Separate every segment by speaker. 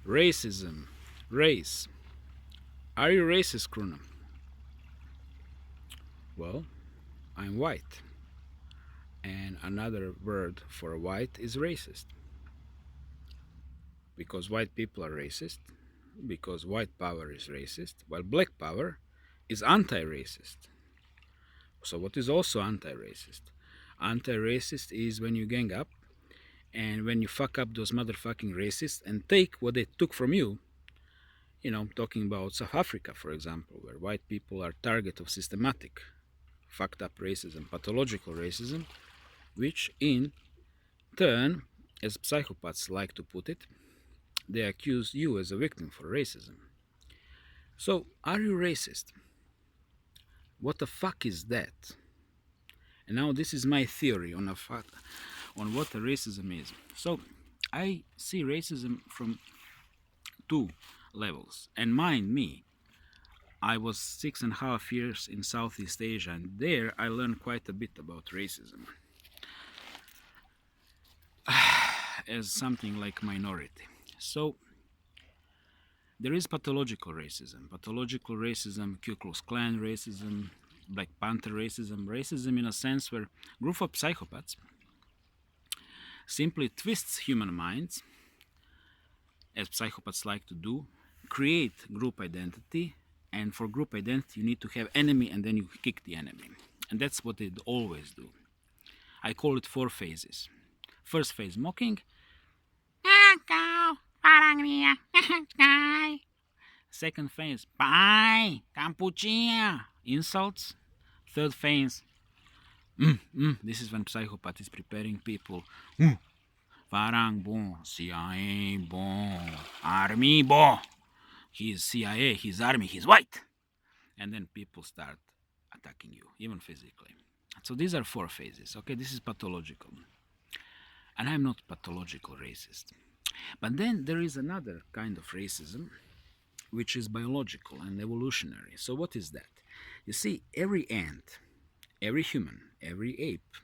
Speaker 1: Racism. Race. Are you racist, Kruna? Well, I'm white. And another word for white is racist. Because white people are racist. Because white power is racist. While black power is anti racist. So, what is also anti racist? Anti racist is when you gang up and when you fuck up those motherfucking racists and take what they took from you. You know, talking about South Africa, for example, where white people are target of systematic fucked up racism, pathological racism, which in turn, as psychopaths like to put it, they accuse you as a victim for racism. So, are you racist? What the fuck is that? And now this is my theory on on what a racism is. So, I see racism from two levels. And mind me, I was 6.5 years in Southeast Asia, and there I learned quite a bit about racism as something like minority. So there is pathological racism. Pathological racism, Ku Klux Klan racism, Black Panther racism, racism in a sense where a group of psychopaths simply twists human minds, as psychopaths like to do, create group identity, and for group identity you need to have enemy and then you kick the enemy. And that's what they always do. I call it 4 phases. First phase, mocking. Second phase, pai, campuchinha, insults. Third phase, this is when psychopath is preparing people. Farang bom, CIA bom, army bom. He's CIA, he's army, he's white. And then people start attacking you, even physically. So these are 4 phases. Okay, this is pathological. And I'm not pathological racist. But then there is another kind of racism, which is biological and evolutionary. So what is that? You see, every ant, every human, every ape,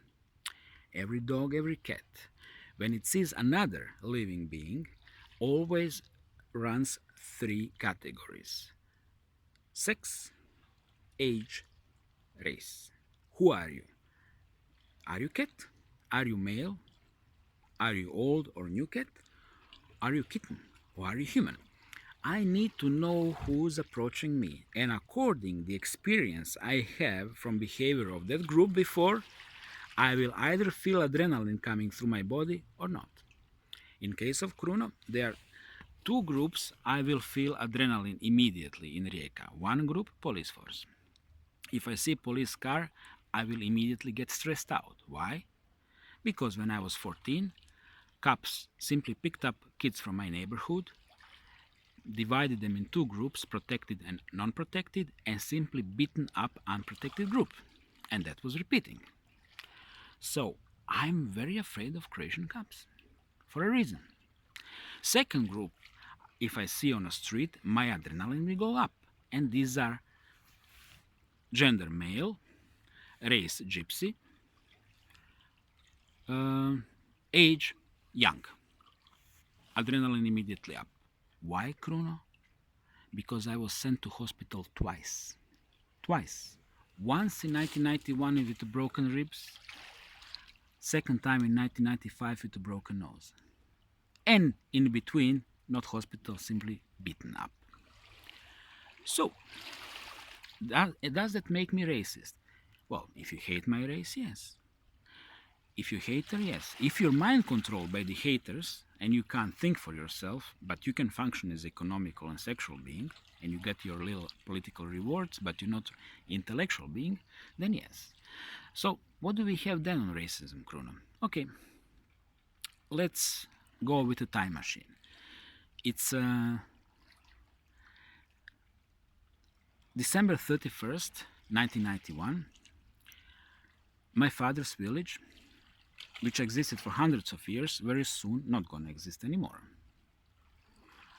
Speaker 1: every dog, every cat, when it sees another living being, always runs 3 categories: sex, age, race. Who are you? Are you cat? Are you male? Are you old or new cat? Are you kitten? Or are you human? I need to know who's approaching me, and according the experience I have from behavior of that group before, I will either feel adrenaline coming through my body or not. In case of Kruno, there are 2 groups I will feel adrenaline immediately in Rijeka. One group, police force. If I see police car, I will immediately get stressed out. Why? Because when I was 14, cops simply picked up kids from my neighborhood, divided them in 2 groups, protected and non-protected, and simply beaten up unprotected group. And that was repeating. So I'm very afraid of Croatian cops for a reason. Second group, if I see on a street, my adrenaline will go up. And these are gender male, race gypsy, age young. Adrenaline immediately up. Why, Kruno? Because I was sent to hospital twice. Twice. Once in 1991 with broken ribs, second time in 1995 with a broken nose. And in between, not hospital, simply beaten up. So, does that make me racist? Well, if you hate my race, yes. If you hate her, yes. If you're mind controlled by the haters and you can't think for yourself, but you can function as economical and sexual being, and you get your little political rewards, but you're not intellectual being, then yes. So what do we have then on racism, Kruno? Okay, let's go with a time machine. It's December 31st, 1991. My father's village, which existed for hundreds of years, very soon not gonna exist anymore.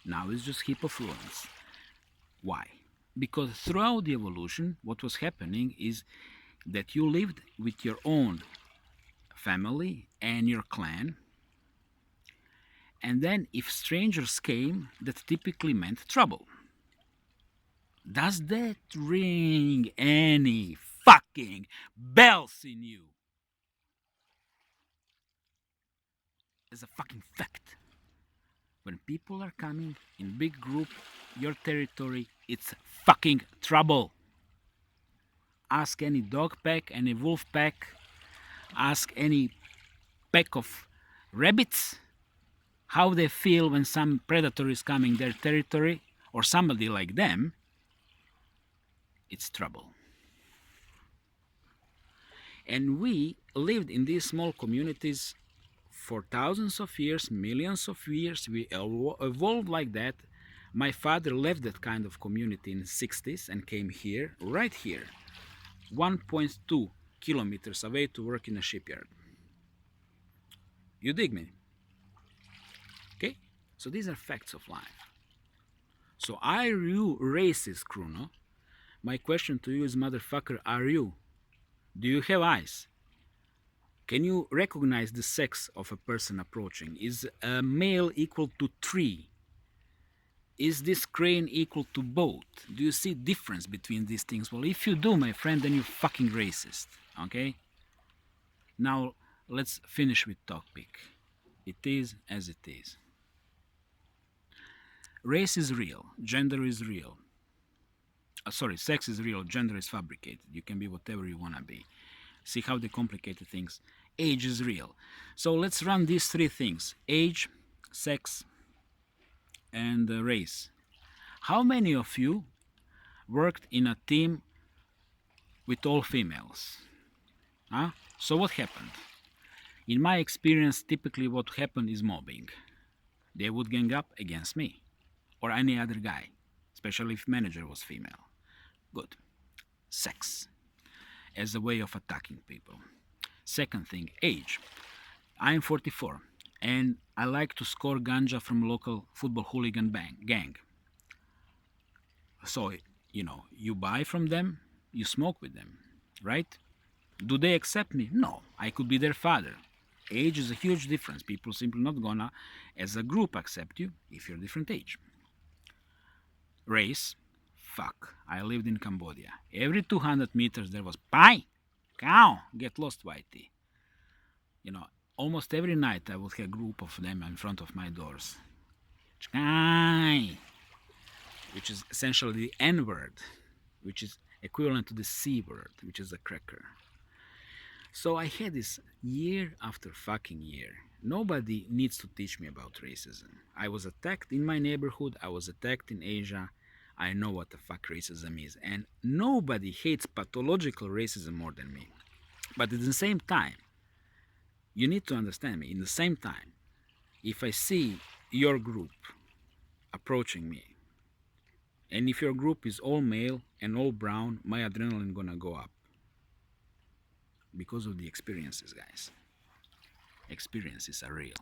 Speaker 1: Now it's just heap of ruins. Why? Because throughout the evolution, what was happening is that you lived with your own family and your clan, And then if strangers came, that typically meant trouble. Does that ring any fucking bells in you? As a fucking fact. When people are coming in big group, your territory, it's fucking trouble. Ask any dog pack, any wolf pack, ask any pack of rabbits how they feel when some predator is coming their territory or somebody like them. It's trouble. And we lived in these small communities for thousands of years, millions of years. We evolved like that. My father left that kind of community in the 60s and came here, right here, 1.2 kilometers away to work in a shipyard. You dig me? Okay? So these are facts of life. So are you racist, Kruno? My question to you is, motherfucker, are you? Do you have eyes? Can you recognize the sex of a person approaching? Is a male equal to 3? Is this crane equal to boat? Do you see difference between these things? Well, if you do, my friend, then you're fucking racist. Okay? Now, let's finish with topic. It is as it is. Race is real. Gender is real. Sex is real. Gender is fabricated. You can be whatever you want to be. See how they complicated things. Age is real. So let's run these 3 things. Age, sex, and race. How many of you worked in a team with all females? Huh? So what happened? In my experience, typically what happened is mobbing. They would gang up against me or any other guy, especially if manager was female. Good. Sex as a way of attacking people. Second thing, age. I'm 44 and I like to score ganja from local football hooligan gang. So, you buy from them, you smoke with them, right? Do they accept me? No, I could be their father. Age is a huge difference. People simply not gonna, as a group, accept you if you're different age. Race, fuck. I lived in Cambodia. Every 200 meters there was pie, cow, get lost, whitey. Almost every night I would have a group of them in front of my doors. Which is essentially the N word, which is equivalent to the C word, which is a cracker. So I had this year after fucking year. Nobody needs to teach me about racism. I was attacked in my neighborhood, I was attacked in Asia. I know what the fuck racism is. And nobody hates pathological racism more than me. But at the same time, you need to understand me. In the same time, if I see your group approaching me, and if your group is all male and all brown, my adrenaline gonna go up. Because of the experiences, guys. Experiences are real.